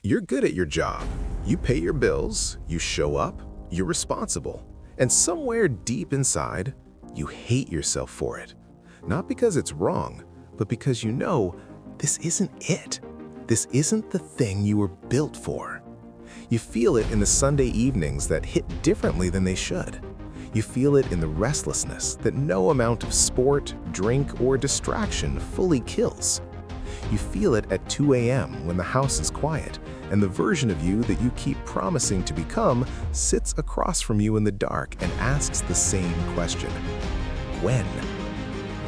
You're good at your job. You pay your bills, you show up, you're responsible. And somewhere deep inside, you hate yourself for it. Not because it's wrong, but because you know this isn't it. This isn't the thing you were built for. You feel it in the Sunday evenings that hit differently than they should. You feel it in the restlessness that no amount of sport, drink, or distraction fully kills. You feel it at 2 a.m. when the house is quiet and the version of you that you keep promising to become sits across from you in the dark and asks the same question. When?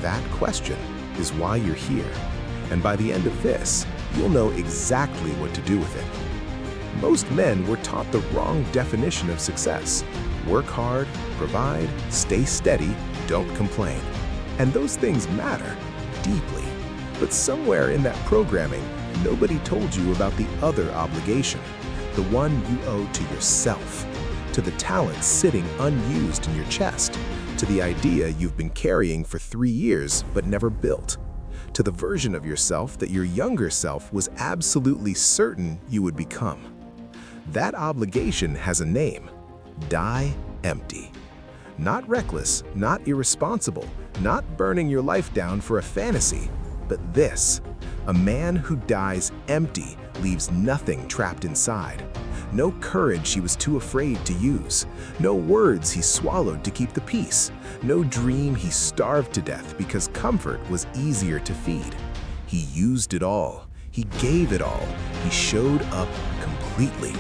That question is why you're here. And by the end of this, you'll know exactly what to do with it. Most men were taught the wrong definition of success. Work hard, provide, stay steady, don't complain. And those things matter deeply. But somewhere in that programming, nobody told you about the other obligation, the one you owe to yourself, to the talent sitting unused in your chest, to the idea you've been carrying for 3 years but never built, to the version of yourself that your younger self was absolutely certain you would become. That obligation has a name: die empty. Not reckless, not irresponsible, not burning your life down for a fantasy, but this: a man who dies empty leaves nothing trapped inside. No courage he was too afraid to use. No words he swallowed to keep the peace. No dream he starved to death because comfort was easier to feed. He used it all. He gave it all. He showed up completely.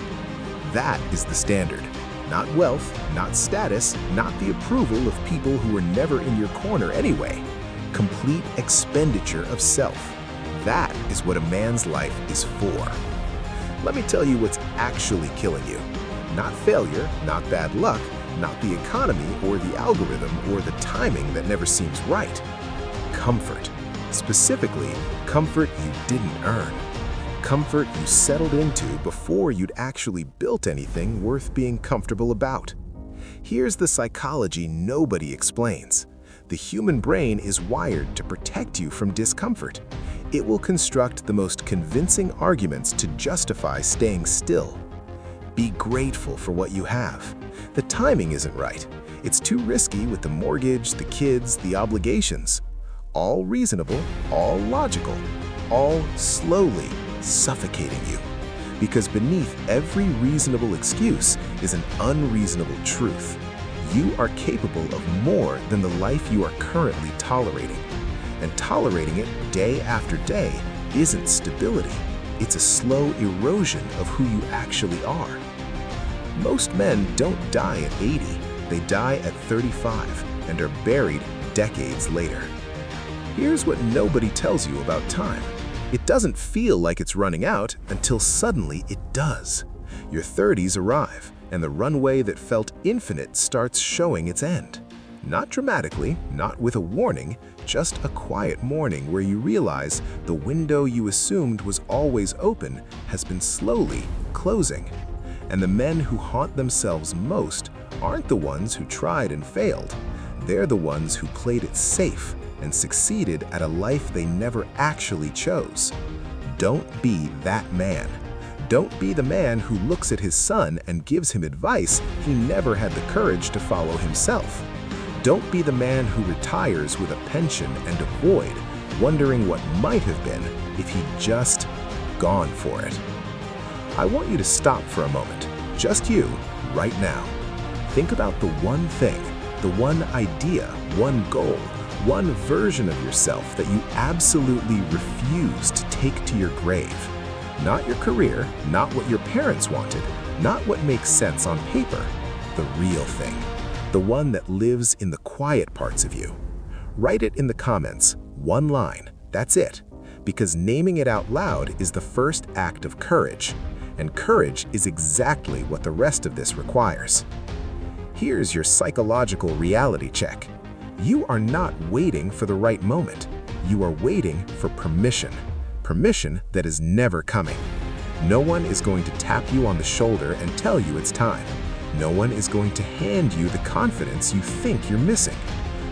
That is the standard. Not wealth, not status, not the approval of people who were never in your corner anyway. Complete expenditure of self. That is what a man's life is for. Let me tell you what's actually killing you. Not failure, not bad luck, not the economy or the algorithm or the timing that never seems right. Comfort. Specifically, comfort you didn't earn. Comfort you settled into before you'd actually built anything worth being comfortable about. Here's the psychology nobody explains. The human brain is wired to protect you from discomfort. It will construct the most convincing arguments to justify staying still. Be grateful for what you have. The timing isn't right. It's too risky with the mortgage, the kids, the obligations. All reasonable, all logical, all slowly suffocating you. Because beneath every reasonable excuse is an unreasonable truth. You are capable of more than the life you are currently tolerating. And tolerating it day after day isn't stability. It's a slow erosion of who you actually are. Most men don't die at 80. They die at 35 and are buried decades later. Here's what nobody tells you about time. It doesn't feel like it's running out until suddenly it does. Your 30s arrive, and the runway that felt infinite starts showing its end. Not dramatically, not with a warning, just a quiet morning where you realize the window you assumed was always open has been slowly closing. And the men who haunt themselves most aren't the ones who tried and failed. They're the ones who played it safe and succeeded at a life they never actually chose. Don't be that man. Don't be the man who looks at his son and gives him advice he never had the courage to follow himself. Don't be the man who retires with a pension and a void, wondering what might have been if he'd just gone for it. I want you to stop for a moment, just you, right now. Think about the one thing, the one idea, one goal, one version of yourself that you absolutely refuse to take to your grave. Not your career, not what your parents wanted, not what makes sense on paper, the real thing. The one that lives in the quiet parts of you. Write it in the comments, one line, that's it. Because naming it out loud is the first act of courage. And courage is exactly what the rest of this requires. Here's your psychological reality check. You are not waiting for the right moment. You are waiting for permission. Permission that is never coming. No one is going to tap you on the shoulder and tell you it's time. No one is going to hand you the confidence you think you're missing.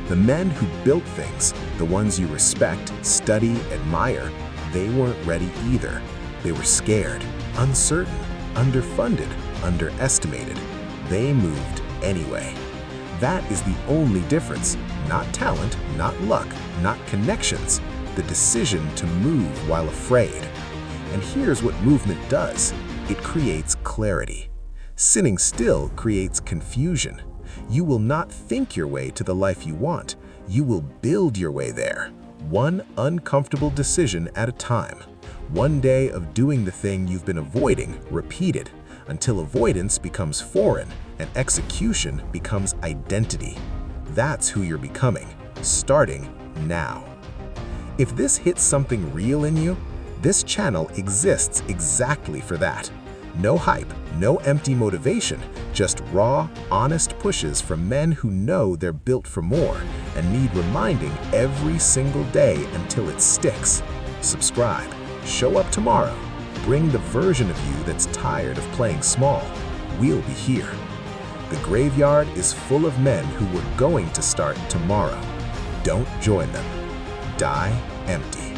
The men who built things, the ones you respect, study, admire, they weren't ready either. They were scared, uncertain, underfunded, underestimated. They moved anyway. That is the only difference. Not talent, not luck, not connections. The decision to move while afraid. And here's what movement does. It creates clarity. Sitting still creates confusion. You will not think your way to the life you want. You will build your way there, one uncomfortable decision at a time. One day of doing the thing you've been avoiding, repeated, until avoidance becomes foreign and execution becomes identity. That's who you're becoming, starting now. If this hits something real in you, this channel exists exactly for that. No hype, no empty motivation, just raw, honest pushes from men who know they're built for more and need reminding every single day until it sticks. Subscribe, show up tomorrow, bring the version of you that's tired of playing small. We'll be here. The graveyard is full of men who were going to start tomorrow. Don't join them. Die empty.